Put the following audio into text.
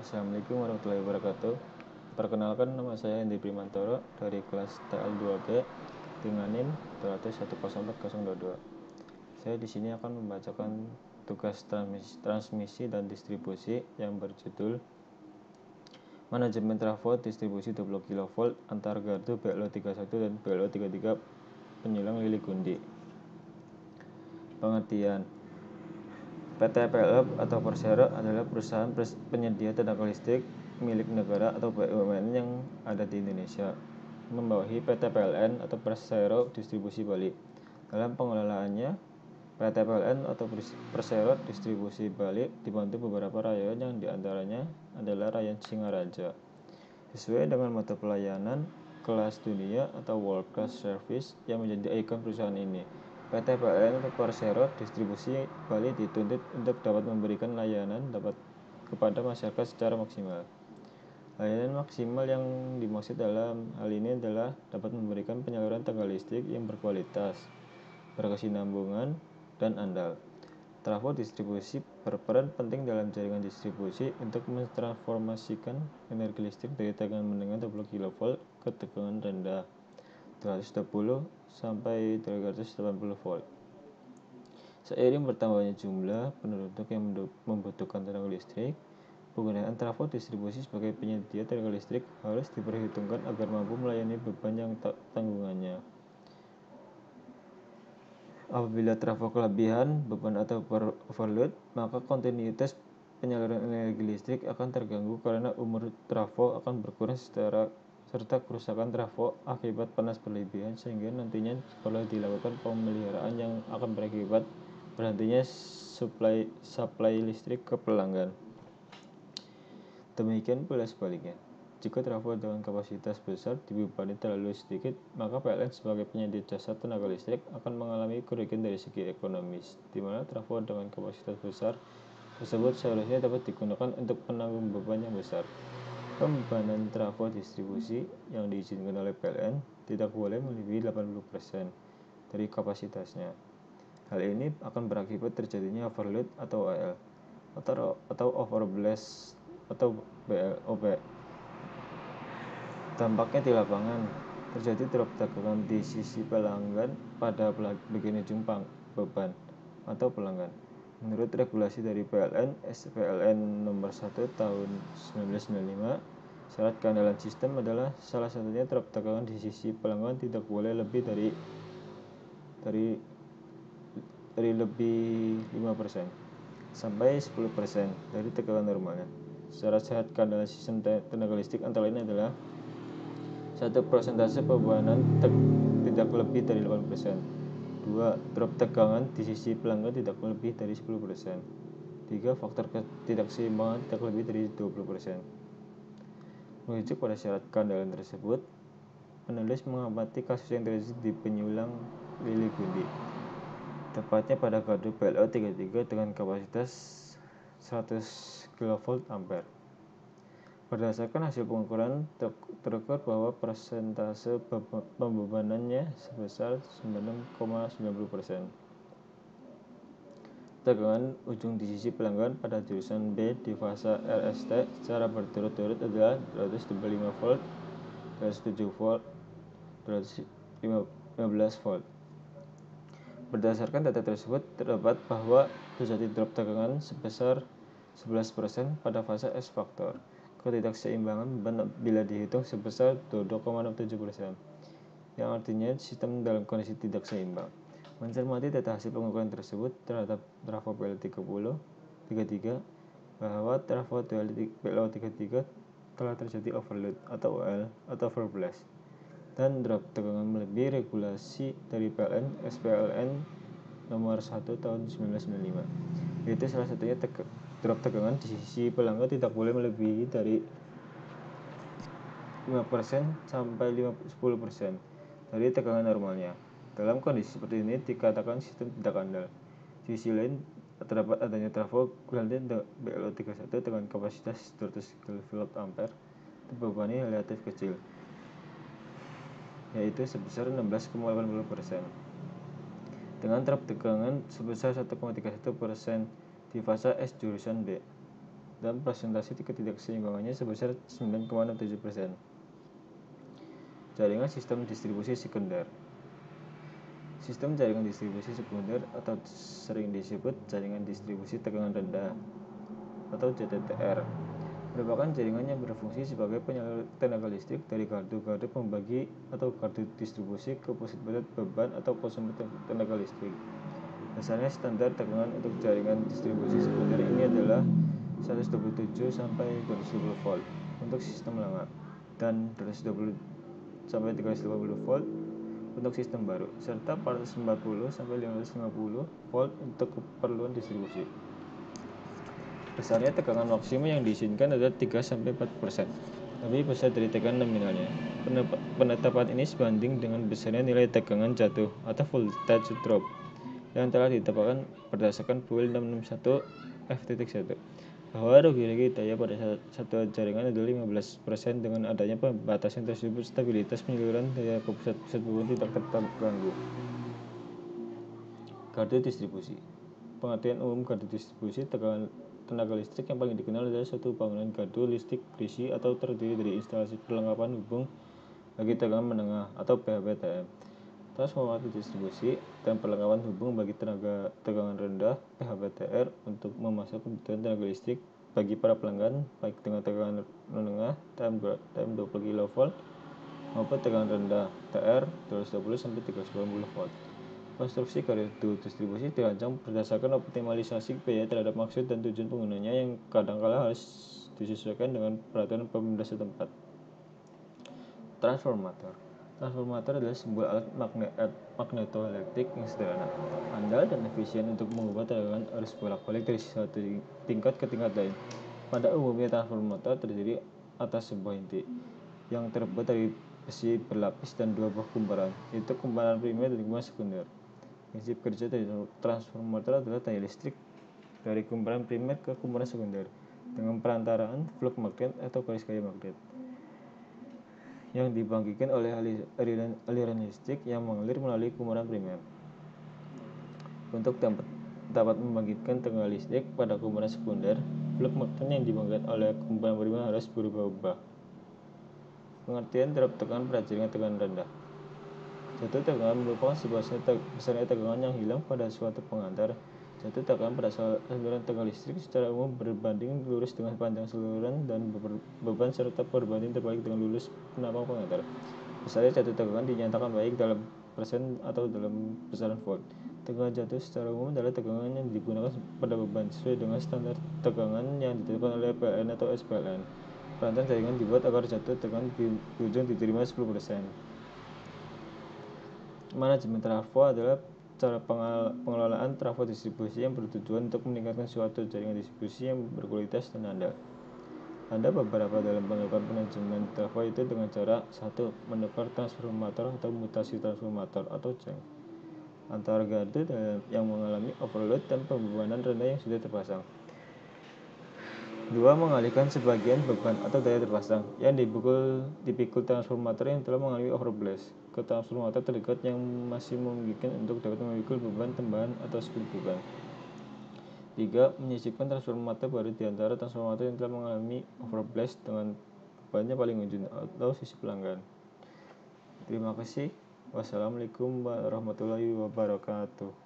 Assalamualaikum warahmatullahi wabarakatuh. Perkenalkan, nama saya Hendri Primantoro dari kelas TL2B dengan NIM 201040022. Saya di sini akan membacakan tugas transmisi dan distribusi yang berjudul Manajemen Trafo Distribusi 20 kV antar gardu BLO31 dan BLO33 penyulang Lili Gundi. Pengertian: PT PLN atau Persero adalah perusahaan penyedia tenaga listrik milik negara atau BUMN yang ada di Indonesia, membawahi PT PLN atau Persero Distribusi Bali. Dalam pengelolaannya, PT PLN atau Persero Distribusi Bali dibantu beberapa rayon yang diantaranya adalah Rayon Singaraja. Sesuai dengan motto pelayanan kelas dunia atau World Class Service yang menjadi ikon perusahaan ini, PT PLN atau Persero Distribusi Bali dituntut untuk dapat memberikan layanan kepada masyarakat secara maksimal. Layanan maksimal yang dimaksud dalam hal ini adalah dapat memberikan penyaluran tenaga listrik yang berkualitas, berkesinambungan, dan andal. Trafo distribusi berperan penting dalam jaringan distribusi untuk mentransformasikan energi listrik dari tegangan menengah 20 kV ke tegangan rendah 220 sampai 380 volt. Seiring bertambahnya jumlah penduduk yang membutuhkan tenaga listrik, penggunaan trafo distribusi sebagai penyedia tenaga listrik harus diperhitungkan agar mampu melayani beban yang tanggungannya. Apabila trafo kelebihan beban atau overload, maka kontinuitas penyaluran energi listrik akan terganggu karena umur trafo akan berkurang serta kerusakan trafo akibat panas berlebihan, sehingga nantinya perlu dilakukan pemeliharaan yang akan berakibat berhentinya suplai listrik ke pelanggan. Demikian pula sebaliknya, jika trafo dengan kapasitas besar dibebani terlalu sedikit, maka PLN sebagai penyedia jasa tenaga listrik akan mengalami kerugian dari segi ekonomis, di mana trafo dengan kapasitas besar tersebut seharusnya dapat digunakan untuk menanggung beban yang besar. Pembebanan trafo distribusi yang diizinkan oleh PLN tidak boleh melebihi 80% dari kapasitasnya. Hal ini akan berakibat terjadinya overload atau OL atau overblast atau BLOB. Dampaknya di lapangan, terjadi drop tegangan di sisi pelanggan pada bagian ujung beban atau pelanggan. Menurut regulasi dari PLN SPLN nomor 1 tahun 1995, syarat keandalan sistem adalah salah satunya drop tegangan di sisi pelanggan tidak boleh lebih dari lebih 5% sampai 10% dari tegangan normalnya. Syarat keandalan sistem tenaga listrik antara lain adalah 1. Persentase bebanan tidak lebih dari 8%. 2. Drop tegangan di sisi pelanggan tidak lebih dari 10%. 3. Faktor ketidakseimbangan tidak lebih dari 20%. Merujuk pada syarat keandalan tersebut, penulis mengamati kasus yang terjadi di penyulang Lili Gundi, tepatnya pada gardu BLO33 dengan kapasitas 100 kV ampere. Berdasarkan hasil pengukuran, terukur bahwa persentase pembebanannya sebesar 96,90%. Tegangan ujung di sisi pelanggan pada jurusan B di fase RST secara berturut-turut adalah 225 volt, 207 volt, 215 volt. Berdasarkan data tersebut, terdapat bahwa terjadi drop tegangan sebesar 11% pada fase S faktor ketidakseimbangan beban bila dihitung sebesar 22,67%, yang artinya sistem dalam kondisi tidak seimbang. Mencermati data hasil pengukuran tersebut terhadap trafo BLO33 bahwa trafo BLO33 telah terjadi overload atau OL atau overblast dan drop tegangan melebihi regulasi dari PLN SPLN nomor 1 tahun 1995, yaitu salah satunya drop tegangan di sisi pelanggan tidak boleh melebihi dari 5% sampai 10% dari tegangan normalnya. Dalam kondisi seperti ini dikatakan sistem tidak andal. Di sisi lain, terdapat adanya trafo gradient BLO31 dengan kapasitas 200 kV ampere terbebani relatif kecil, yaitu sebesar 16,80%. Dengan drop tegangan sebesar 1,31% di fase S jurusan B. dan persentase ketidakseimbangannya sebesar 9,67%. Jaringan sistem distribusi sekunder. Sistem jaringan distribusi sekunder atau sering disebut jaringan distribusi tegangan rendah atau JTTR merupakan jaringan yang berfungsi sebagai penyalur tenaga listrik dari gardu-gardu pembagi atau gardu distribusi ke pusat beban atau konsumen tenaga listrik. Dasarnya standar tegangan untuk jaringan distribusi sekunder ini adalah 127 sampai 220 volt untuk sistem lama dan 220 sampai 350 volt untuk sistem baru serta 440 sampai 550 volt untuk keperluan distribusi. Besarnya tegangan maksimum yang diizinkan adalah 3-4%, lebih besar dari tegangan nominalnya. Penetapan ini sebanding dengan besarnya nilai tegangan jatuh atau voltage drop yang telah ditetapkan berdasarkan buil 661 F.1, bahwa rugi daya pada satu jaringan adalah 15%. Dengan adanya pembatasan tersebut, stabilitas penyaluran daya ke pusat-pusat beban tidak terganggu. Gardu distribusi. Pengertian umum gardu distribusi tenaga listrik yang paling dikenal adalah suatu bangunan gardu listrik berisi atau terdiri dari instalasi perlengkapan hubung bagi tegangan menengah atau PHBTM, transformator distribusi, dan perlengkapan hubung bagi tegangan rendah PHBTR untuk memasok kebutuhan tenaga listrik bagi para pelanggan baik dengan tegangan menengah TM 20 kV maupun tegangan rendah TR 220 sampai 390 volt. Konstruksi gardu distribusi dirancang berdasarkan optimalisasi biaya terhadap maksud dan tujuan penggunanya yang kadangkala harus disesuaikan dengan peraturan pemerintah setempat. Transformator. Transformator adalah sebuah alat magnetoelektrik yang sederhana, andal, dan efisien untuk mengubah tegangan arus bolak-balik dari satu tingkat ke tingkat lain. Pada umumnya transformator terdiri atas sebuah inti yang terbuat dari besi berlapis dan dua buah kumparan, yaitu kumparan primer dan kumparan sekunder. Prinsip kerja dari transformator adalah daya listrik dari kumparan primer ke kumparan sekunder dengan perantaraan flux magnet atau garis gaya magnet yang dibangkitkan oleh aliran listrik yang mengalir melalui kumparan primer. Untuk dapat membangkitkan tegangan listrik pada kumparan sekunder, flux magnet yang dibangkitkan oleh kumparan primer harus berubah-ubah. Pengertian drop tegangan pada jaringan tegangan rendah. Jatuh tegangan merupakan sebuah besarnya tegangan yang hilang pada suatu pengantar. Jatuh tegangan pada saluran tegangan listrik secara umum berbanding lurus dengan panjang saluran dan beban serta berbanding terbalik dengan lurus penampang pengantar. Besarnya jatuh tegangan dinyatakan baik dalam persen atau dalam besaran volt. Tegangan jatuh secara umum adalah tegangan yang digunakan pada beban sesuai dengan standar tegangan yang ditetapkan oleh PLN atau SPLN. Perantaran jaringan dibuat agar jatuh tegangan di ujung diterima 10%. Manajemen trafo adalah cara pengelolaan trafo distribusi yang bertujuan untuk meningkatkan suatu jaringan distribusi yang berkualitas dan andal. Ada beberapa dalam melakukan manajemen trafo itu dengan cara 1. Menukar transformator atau mutasi transformator atau jeng antara gardu yang mengalami overload dan pembebanan rendah yang sudah terpasang. 2. Mengalihkan sebagian beban atau daya terpasang yang dipikul transformator yang telah mengalami overblast ke transformator terdekat yang masih memungkinkan untuk dapat memikul beban tambahan atau speed beban. 3. Menyisipkan transformator baru di antara transformator yang telah mengalami overblast dengan bebannya paling ujung atau sisi pelanggan. Terima kasih. Wassalamualaikum warahmatullahi wabarakatuh.